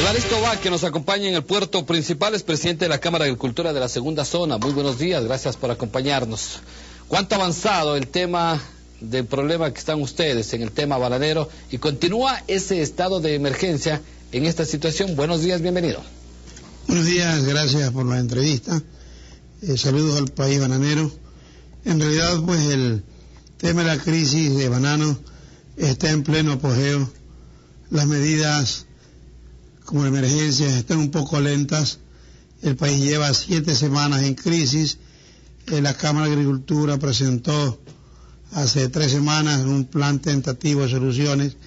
Evaristo Bach, que nos acompaña en el puerto principal, es presidente de la Cámara de Agricultura de la Segunda Zona. Muy buenos días, gracias por acompañarnos. ¿Cuánto ha avanzado el tema del problema que están ustedes en el tema bananero y continúa ese estado de emergencia en esta situación? Buenos días, bienvenido. Buenos días, gracias por la entrevista. Saludos al país bananero. En realidad, pues el tema de la crisis de banano está en pleno apogeo. Las medidas como la emergencia están un poco lentas. El país lleva 7 semanas en crisis. La Cámara de Agricultura presentó hace 3 semanas un plan tentativo de soluciones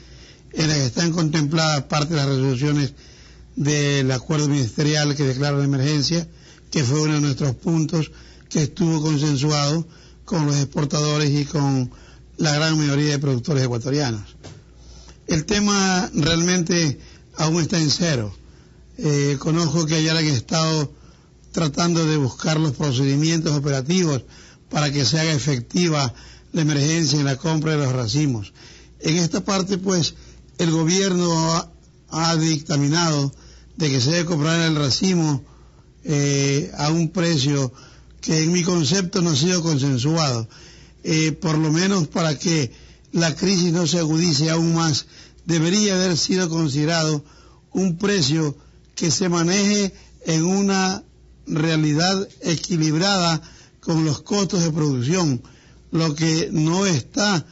en la que están contempladas parte de las resoluciones del acuerdo ministerial que declara la emergencia, que fue uno de nuestros puntos que estuvo consensuado con los exportadores y con la gran mayoría de productores ecuatorianos. El tema realmente aún está en cero. Conozco que ayer han estado tratando de buscar los procedimientos operativos para que se haga efectiva la emergencia en la compra de los racimos. En esta parte, pues, el gobierno ha dictaminado de que se debe comprar el racimo a un precio que en mi concepto no ha sido consensuado. Por lo menos para que la crisis no se agudice aún más, debería haber sido considerado un precio que se maneje en una realidad equilibrada con los costos de producción, lo que no está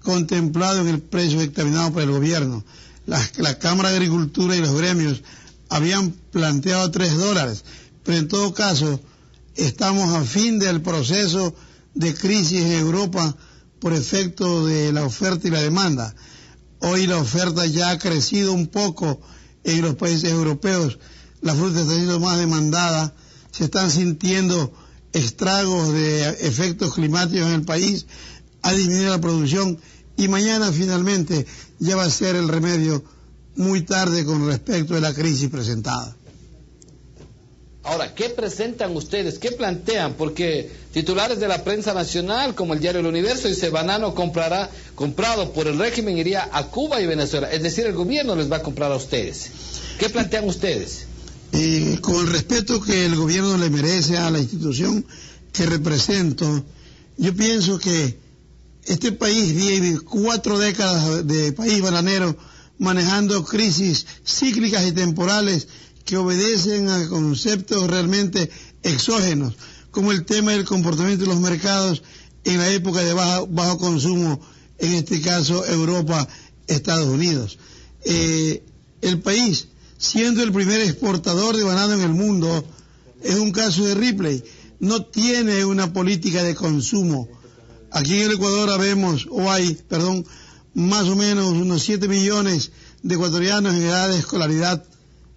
contemplado en el precio dictaminado por el gobierno. La Cámara de Agricultura y los gremios habían planteado $3, pero en todo caso estamos a fin del proceso de crisis en Europa por efecto de la oferta y la demanda. Hoy la oferta ya ha crecido un poco en los países europeos, la fruta está siendo más demandada, se están sintiendo estragos de efectos climáticos en el país, ha disminuido la producción y mañana finalmente ya va a ser el remedio muy tarde con respecto a la crisis presentada. Ahora, ¿qué presentan ustedes? ¿Qué plantean? Porque titulares de la prensa nacional, como el diario El Universo, dice banano comprado por el régimen iría a Cuba y Venezuela. Es decir, el gobierno les va a comprar a ustedes. ¿Qué plantean ustedes? Con el respeto que el gobierno le merece a la institución que represento, yo pienso que este país vive 4 décadas de país bananero manejando crisis cíclicas y temporales que obedecen a conceptos realmente exógenos, como el tema del comportamiento de los mercados en la época de bajo consumo, en este caso Europa, Estados Unidos. El país, siendo el primer exportador de banano en el mundo, es un caso de Ripley, no tiene una política de consumo. Aquí en el Ecuador hay más o menos unos 7 millones de ecuatorianos en edad de escolaridad,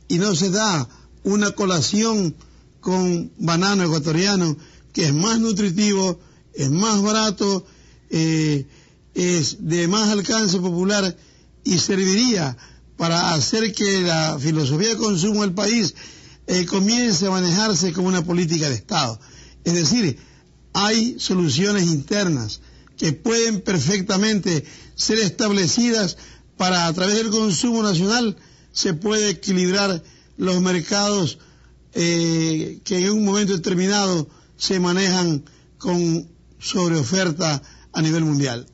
y no se da una colación con banano ecuatoriano, que es más nutritivo, es más barato, es de más alcance popular y serviría para hacer que la filosofía de consumo del país comience a manejarse como una política de Estado. Es decir, hay soluciones internas que pueden perfectamente ser establecidas para, a través del consumo nacional, se puede equilibrar los mercados que en un momento determinado se manejan con sobreoferta a nivel mundial.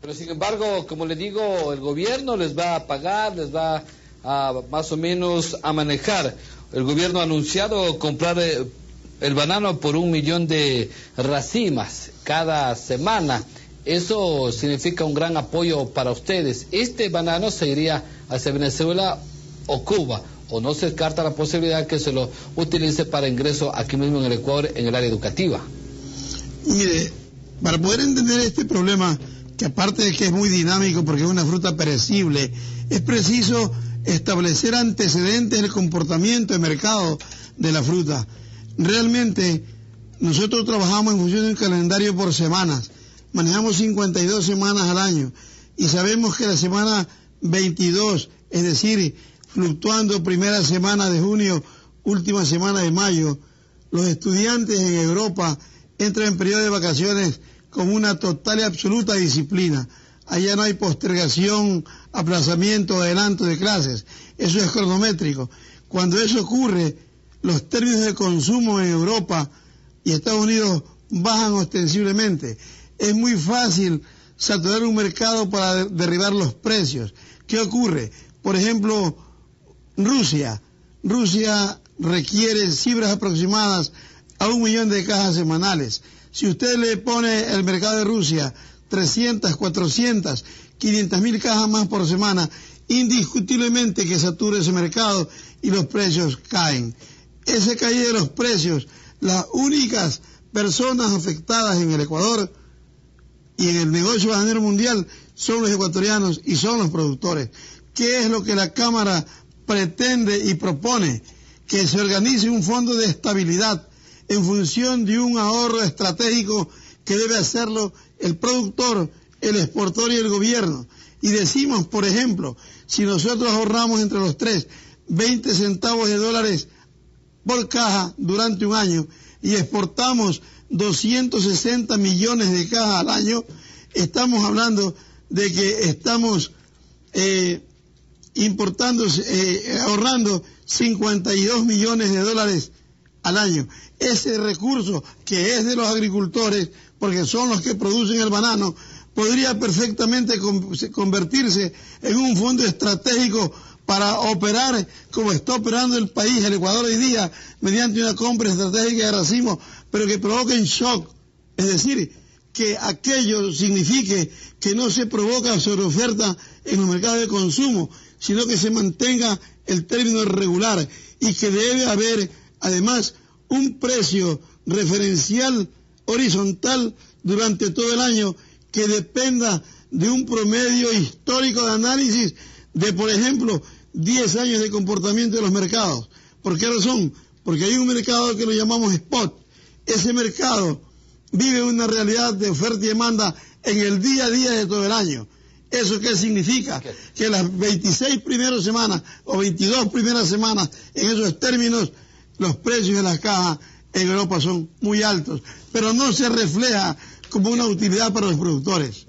Pero sin embargo, como les digo, el gobierno les va a pagar, les va a más o menos a manejar. El gobierno ha anunciado comprar el banano por 1 millón de racimas cada semana. Eso significa un gran apoyo para ustedes. Este banano se iría hacia Venezuela o Cuba, o no se descarta la posibilidad que se lo utilice para ingreso aquí mismo en el Ecuador, en el área educativa. Mire, para poder entender este problema, que aparte de que es muy dinámico porque es una fruta perecible, es preciso establecer antecedentes del comportamiento de mercado de la fruta. Realmente nosotros trabajamos en función de un calendario por semanas, manejamos 52 semanas al año y sabemos que la semana 22, es decir, fluctuando primera semana de junio, última semana de mayo, los estudiantes en Europa entran en periodo de vacaciones con una total y absoluta disciplina. allá no hay postergación, aplazamiento, adelanto de clases, eso es cronométrico. Cuando eso ocurre, los términos de consumo en Europa y Estados Unidos bajan ostensiblemente. Es muy fácil saturar un mercado para derribar los precios. ¿Qué ocurre? Por ejemplo, Rusia requiere cifras aproximadas a 1 millón de cajas semanales. Si usted le pone el mercado de Rusia 300, 400, 500.000 cajas más por semana, indiscutiblemente que satura ese mercado y los precios caen. Esa caída de los precios, las únicas personas afectadas en el Ecuador y en el negocio bananero mundial son los ecuatorianos y son los productores. ¿Qué es lo que la Cámara pretende y propone? Que se organice un fondo de estabilidad en función de un ahorro estratégico que debe hacerlo el productor, el exportador y el gobierno. Y decimos, por ejemplo, si nosotros ahorramos entre los tres 20 centavos de dólares por caja durante un año y exportamos 260 millones de cajas al año, estamos hablando de que estamos ahorrando 52 millones de dólares al año. Ese recurso que es de los agricultores, porque son los que producen el banano, podría perfectamente convertirse en un fondo estratégico para operar como está operando el país, el Ecuador hoy día, mediante una compra estratégica de racimos, pero que provoquen shock. Es decir, que aquello signifique que no se provoca sobreoferta en los mercados de consumo, sino que se mantenga el término regular y que debe haber, además, un precio referencial horizontal durante todo el año que dependa de un promedio histórico de análisis de, por ejemplo, 10 años de comportamiento de los mercados. ¿Por qué razón? Porque hay un mercado que lo llamamos spot. Ese mercado vive una realidad de oferta y demanda en el día a día de todo el año. ¿Eso qué significa? Que las 26 primeras semanas o 22 primeras semanas, en esos términos, los precios de las cajas en Europa son muy altos, pero no se refleja como una utilidad para los productores.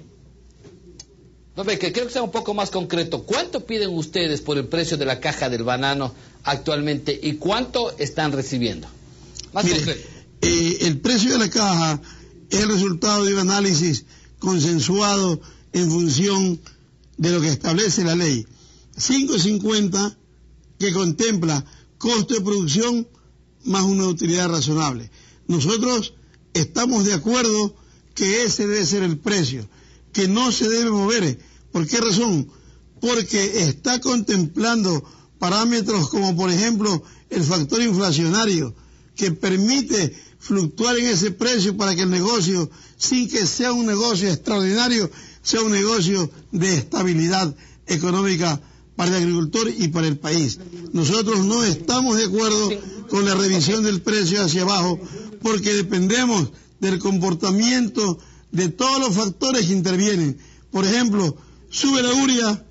No, que creo que sea un poco más concreto. ¿Cuánto piden ustedes por el precio de la caja del banano actualmente y cuánto están recibiendo? Más concreto. El precio de la caja es el resultado de un análisis consensuado en función de lo que establece la ley 550, que contempla costo de producción más una utilidad razonable. Nosotros estamos de acuerdo que ese debe ser el precio, que no se debe mover. ¿Por qué razón? Porque está contemplando parámetros como, por ejemplo, el factor inflacionario, que permite fluctuar en ese precio para que el negocio, sin que sea un negocio extraordinario, sea un negocio de estabilidad económica para el agricultor y para el país. Nosotros no estamos de acuerdo con la revisión del precio hacia abajo, porque dependemos del comportamiento de todos los factores que intervienen. Por ejemplo, sube la urea,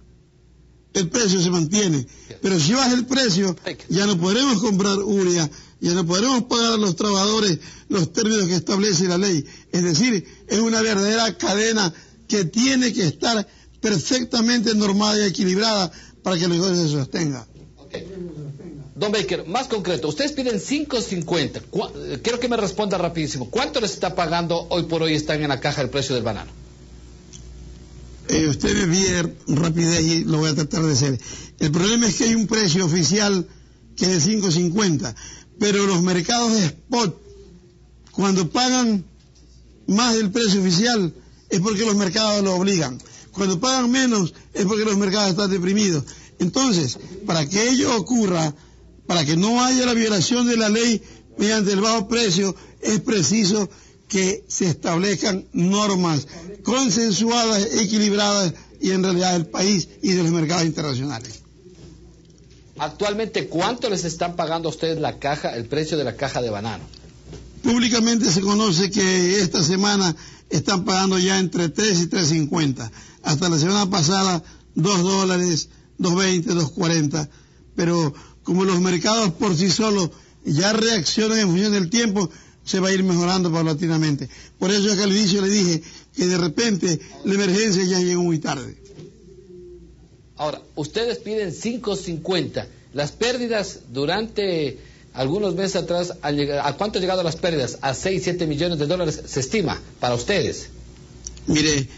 el precio se mantiene, pero si baja el precio, ya no podremos comprar urea, ya no podremos pagar a los trabajadores los términos que establece la ley. Es decir, es una verdadera cadena que tiene que estar perfectamente normada y equilibrada para que el negocio se sostenga. Okay. Don Baker, más concreto, ustedes piden 5.50. Quiero que me responda rapidísimo. ¿Cuánto les está pagando hoy por hoy están en la caja el precio del banano? Usted me pide rapidez y lo voy a tratar de hacer. El problema es que hay un precio oficial que es de 5.50, pero los mercados de spot, cuando pagan más del precio oficial, es porque los mercados lo obligan. Cuando pagan menos, es porque los mercados están deprimidos. Entonces, para que ello ocurra, para que no haya la violación de la ley mediante el bajo precio, es preciso que se establezcan normas consensuadas, equilibradas y en realidad del país y de los mercados internacionales. Actualmente, ¿cuánto les están pagando a ustedes la caja, el precio de la caja de banano? Públicamente se conoce que esta semana están pagando ya entre 3 y 3.50. Hasta la semana pasada, $2, 2.20, 2.40. Pero como los mercados por sí solos ya reaccionan en función del tiempo, se va a ir mejorando paulatinamente. Por eso es que al inicio le dije que de repente la emergencia ya llegó muy tarde. Ahora, ustedes piden 5.50. Las pérdidas durante algunos meses atrás, ¿a cuánto han llegado las pérdidas? A 6-7 millones de dólares se estima para ustedes. Mire,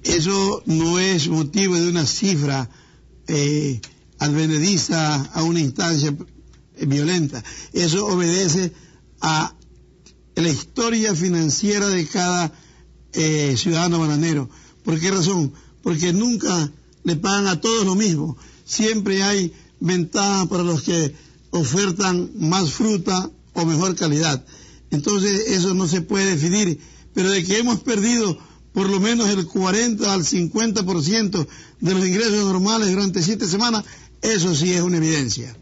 eso no es motivo de una cifra advenediza a una instancia violenta. Eso obedece a la historia financiera de cada ciudadano bananero. ¿Por qué razón? Porque nunca le pagan a todos lo mismo. Siempre hay ventajas para los que ofertan más fruta o mejor calidad. Entonces eso no se puede definir, pero de que hemos perdido por lo menos el 40 al 50% de los ingresos normales durante 7 semanas, eso sí es una evidencia.